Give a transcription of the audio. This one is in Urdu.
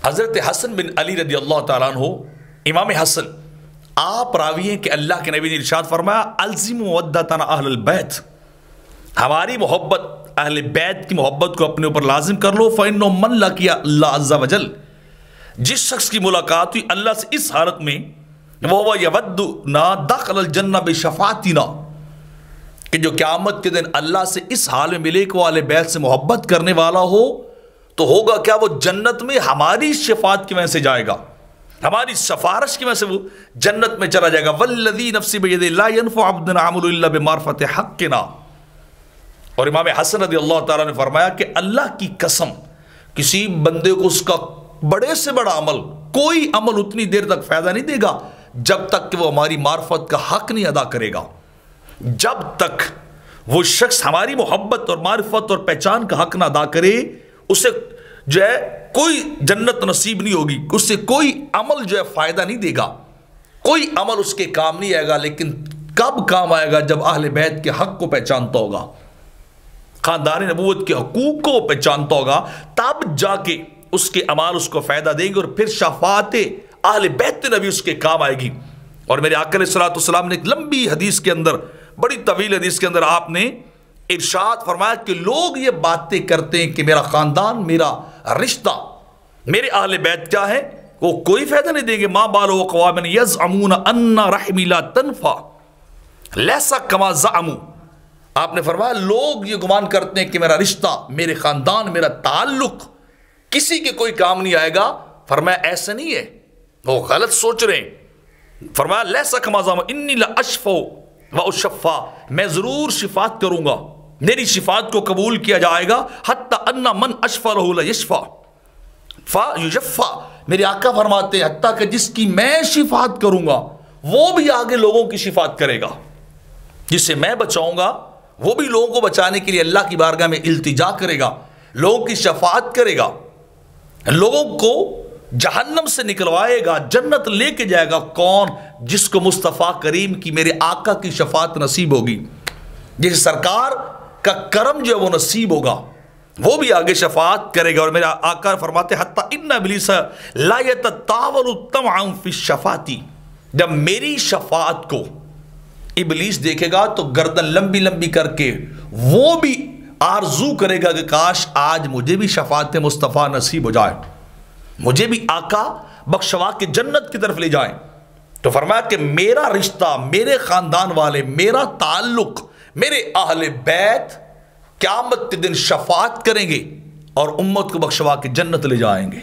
حضرت حسن بن علی رضی اللہ تعالیٰ عنہ امام حسن آپ راوی ہیں کہ اللہ کے نبی نے ارشاد فرمایا الزم مودتنا اہل البیت، ہماری محبت اہل بیت کی محبت کو اپنے اوپر لازم کر لو، فَإِنَّهُ مَنْ لَقِيَ اللَّهَ عَزَّ وَجَلَّ، جس شخص کی ملاقات ہوئی اللہ سے اس حالت میں وَهُوَ يَوَدُّنَا دَخَلَ الْجَنَّةَ بِشَفَاعَتِنَا، کہ جو قیامت کے دن اللہ سے اس حال میں ملے کہ وہ اہل بیت سے محبت کرنے والا ہو تو ہوگا کیا، وہ جنت میں ہماری شفاعت کی وجہ سے جائے گا، ہماری سفارش کی وجہ سے وہ جنت میں چلا جائے گا۔ وَالَّذِي نَفْسِي بِيَدِهِ لَا يَنْفُعُ عَبْدٌ عَمَلُهُ إِلَّا بِمَعْرِفَةِ حَقِّنَا، اور امام حسن رضی اللہ تعالیٰ نے فرمایا کہ اللہ کی قسم کسی بندے کو اس کا بڑے سے بڑا عمل، کوئی عمل اتنی دیر تک فائدہ نہیں دے گا جب تک کہ وہ ہماری معرفت کا حق نہیں ادا کرے گا۔ جب تک وہ شخص ہماری محبت اور معرفت اور پہچان کا حق نہ ادا کرے اسے جو ہے کوئی جنت نصیب نہیں ہوگی، اس سے کوئی عمل جو ہے فائدہ نہیں دے گا، کوئی عمل اس کے کام نہیں آئے گا۔ لیکن کب کام آئے گا؟ جب اہل بیت کے حق کو پہچانتا ہوگا، خاندان نبوت کے حقوق کو پہچانتا ہوگا، تب جا کے اس کے اعمال اس کو فائدہ دیں گے اور پھر شفاعت اہل بیت نبی اس کے کام آئے گی۔ اور میرے آقا علیہ الصلوۃ والسلام نے ایک لمبی حدیث کے اندر، بڑی طویل حدیث کے اندر آپ نے ارشاد فرمایا کہ لوگ یہ باتیں کرتے ہیں کہ میرا خاندان، میرا رشتہ، میرے اہل بیت کیا ہے، وہ کوئی فائدہ نہیں دیں گے۔ ما بال اقوام یزعمون ان رحمی لا تنفع لیسا کما زعموا، آپ نے فرمایا لوگ یہ گمان کرتے ہیں کہ میرا رشتہ، میرے خاندان، میرا تعلق کسی کے کوئی کام نہیں آئے گا۔ فرمایا ایسا نہیں ہے، وہ غلط سوچ رہے ہیں۔ فرمایا لیسا کما زعموا انی لاشفع واشفع، میں ضرور شفاعت کروں گا، میری شفاعت کو قبول کیا جائے گا، حتی ان من اشفع لہ لیشفع فیشفع، میرے آقا فرماتے ہیں حتیٰ کہ جس کی میں شفاعت کروں گا وہ بھی آگے لوگوں کی شفاعت کرے گا، جسے میں بچاؤں گا وہ بھی لوگوں کو بچانے کے لیے اللہ کی بارگاہ میں التجا کرے گا، لوگوں کی شفاعت کرے گا، لوگوں کو جہنم سے نکلوائے گا، جنت لے کے جائے گا۔ کون؟ جس کو مصطفیٰ کریم کی، میرے آقا کی شفاعت نصیب ہوگی، جس سرکار کا کرم جو ہے وہ نصیب ہوگا، وہ بھی آگے شفاعت کرے گا۔ اور میرا آقا فرماتے حتی ان ابلیس لا یتطاول طمعا فی الشفاعت، جب میری شفاعت کو ابلیس دیکھے گا تو گردن لمبی لمبی کر کے وہ بھی آرزو کرے گا کہ کاش آج مجھے بھی شفاعت مصطفیٰ نصیب ہو جائے، مجھے بھی آقا بخشوا کے جنت کی طرف لے جائیں۔ تو فرمایا کہ میرا رشتہ، میرے خاندان والے، میرا تعلق، میرے اہل بیت قیامت کے دن شفاعت کریں گے اور امت کو بخشوا کے جنت لے جائیں گے۔